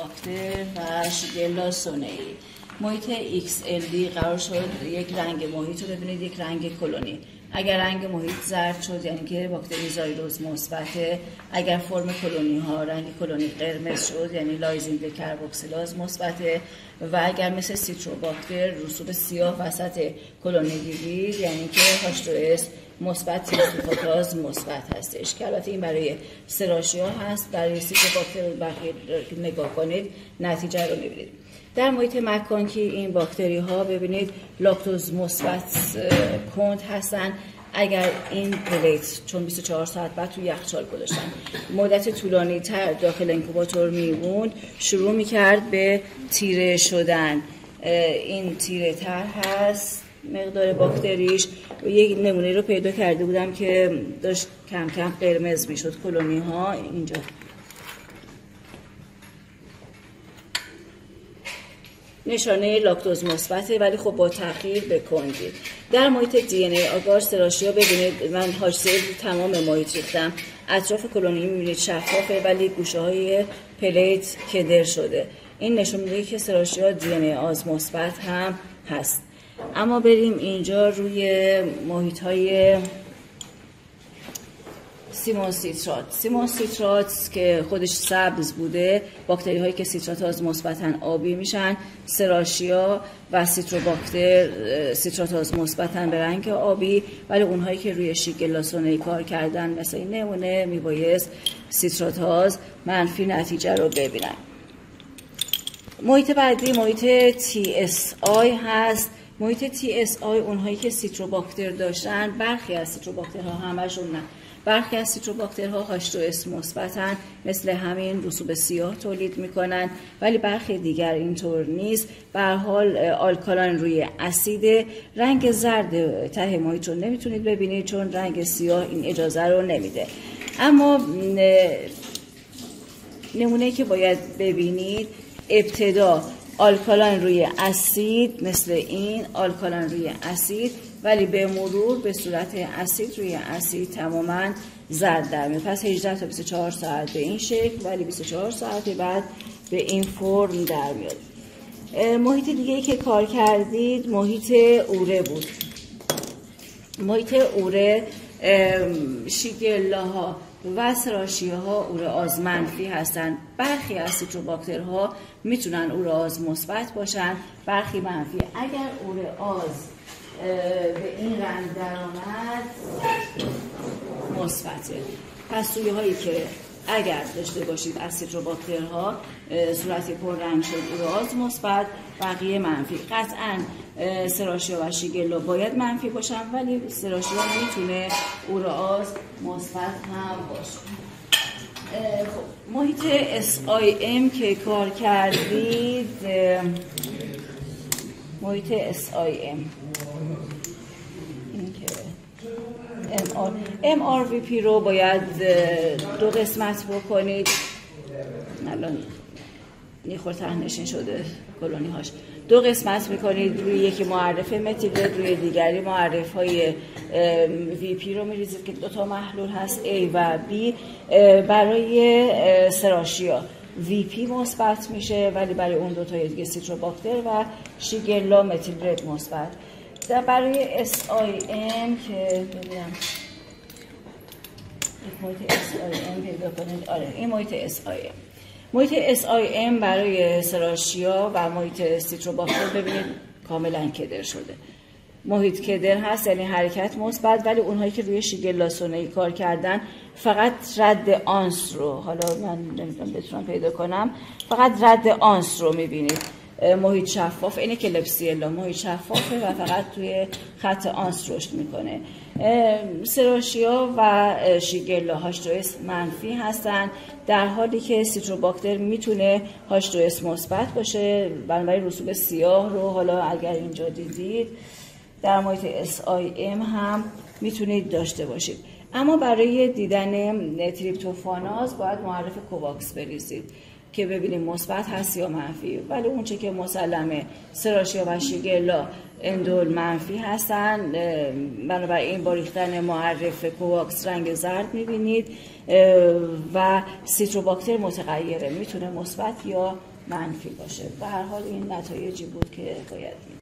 سیتروباکتر و شیگلا سونئی. محیط XLD قرار شد یک رنگ محیط رو ببینید، یک رنگ کلونی. اگر رنگ محیط زرد شد یعنی که باکتری زایروز مثبته. اگر فرم کلونی ها رنگ کلونی قرمز شد یعنی لایزین کربوکسیلاز مثبته. و اگر مثل سیتروباکتر رسوب سیاه وسط کلونی دیدید یعنی که H2S مثبت تریپتوفاز مثبت هستش. که البته این برای سراشیا هست، برای سیتروباکتر بقیه نگاه کنید نتیجه رو میبینید. در محیط مکانکی این باکتری ها ببینید لاکتوز مثبت کند هستن. اگر این پلیت چون 24 ساعت بعد تو یخچال گذاشتن مدت طولانی تر داخل اینکوباتور میموند، شروع میکرد به تیره شدن. این تیره تر هست مقدار باکتریش. یک نمونه رو پیدا کرده بودم که داشت کم کم قرمز میشد کلونی ها. اینجا نشانه لاکتوز مثبته ولی خب با تأخیر به کندی. در محیط DNA آگار سراشیا ببینید، من H3 تمام محیط ریختم، اطراف کلونی میبینید شفافه ولی گوشه های پلیت کدر شده. این نشون میده که سراشیا DNA آز مثبت هم هست. اما بریم اینجا روی محیط های سیمون سیترات که خودش سبز بوده، باکتری هایی که سیتراتاز مثبتن آبی میشن. سراشیا و سیتروباکتر سیتراتاز مثبتن به رنگ آبی، ولی اونهایی که روی شیگلا سونئی کار کردن مثل این نمونه میبایست سیتراتاز منفی نتیجه رو ببینن. محیط بعدی محیط TSI هست. محیط TSI اونهایی که سیتروباکتر داشتن، برخی از سیتروباکترها، همشون نه، برخی از سیتروباکترها H2S مثبتن، مثل همین رسوب سیاه تولید میکنن، ولی برخی دیگر اینطور نیست. به هر حال آلکالین روی اسید. رنگ زرد ته محیط رو نمیتونید ببینید چون رنگ سیاه این اجازه رو نمیده. اما نمونه‌ای که باید ببینید، ابتدا آلکالین روی اسید مثل این آلکالین روی اسید، ولی به مرور به صورت اسید روی اسید تماما زرد در میاد. پس 18 تا 24 ساعت به این شکل، ولی 24 ساعت بعد به این فرم در میاد. محیط دیگه که کار کردید محیط اوره بود. محیط اوره شیگلاها و سراشیاها اوره آز منفی هستن. برخی از سیتروباکترها میتونن اوره آز مثبت باشن، برخی منفی. اگر اوره آز به این رنگ در آمد مثبته. پس سویه هایی که اگر داشته باشید از سیتروباکترها صورتی پر رنگ شد اوره آز مثبت، بقیه منفی. قطعا سراشیا و شیگلا باید منفی باشن، ولی سراشیا میتونه اوره آز مثبت هم باشه. محیط SIM که کار کردید، محیط SIM این که MRVP رو باید دو قسمت بکنید. الان نیخور تهنشین شده کلونی هاش. دو قسمت میکنید، روی یکی معرف متیلت، روی دیگری معرف های VP رو میریزید که دوتا محلول هست A و B. برای سراشیا VP مثبت میشه، ولی برای اون دوتای دیگه سیتروباکتر و شیگلا متیلت مثبت. برای SIM که ببینم محیط SIM پیدا کنید. آره این محیط SIM. محیط SIM برای سراشیا و محیط سیتروباکتر ببینید کاملا کدر شده. محیط کدر هست یعنی حرکت مثبت، ولی اونهایی که روی شیگلا سونئی کار کردن فقط رد آنس رو، حالا من نمیدونم بتونم پیدا کنم، فقط رد آنس رو میبینید. محیط شفاف، اینه که لپسیلا محیط شفافه و فقط توی خط آنس رشد میکنه. سراشیا و شیگلا H2S منفی هستن، در حالی که سیتروباکتر میتونه H2S مثبت باشه. بنابراین رسوب سیاه رو حالا اگر اینجا دیدید در محیط SIM هم میتونید داشته باشید. اما برای دیدن تریپتوفاناز باید معرف کوواکس بریزید که ببینیم مثبت هست یا منفی. ولی اونچه که مسلمه سراشیا و شیگلا اندول منفی هستن، بنابراین با ریختن معرف کوواکس رنگ زرد میبینید و سیتروباکتر متغیره، میتونه مثبت یا منفی باشه. به هر حال این نتایجی بود که باید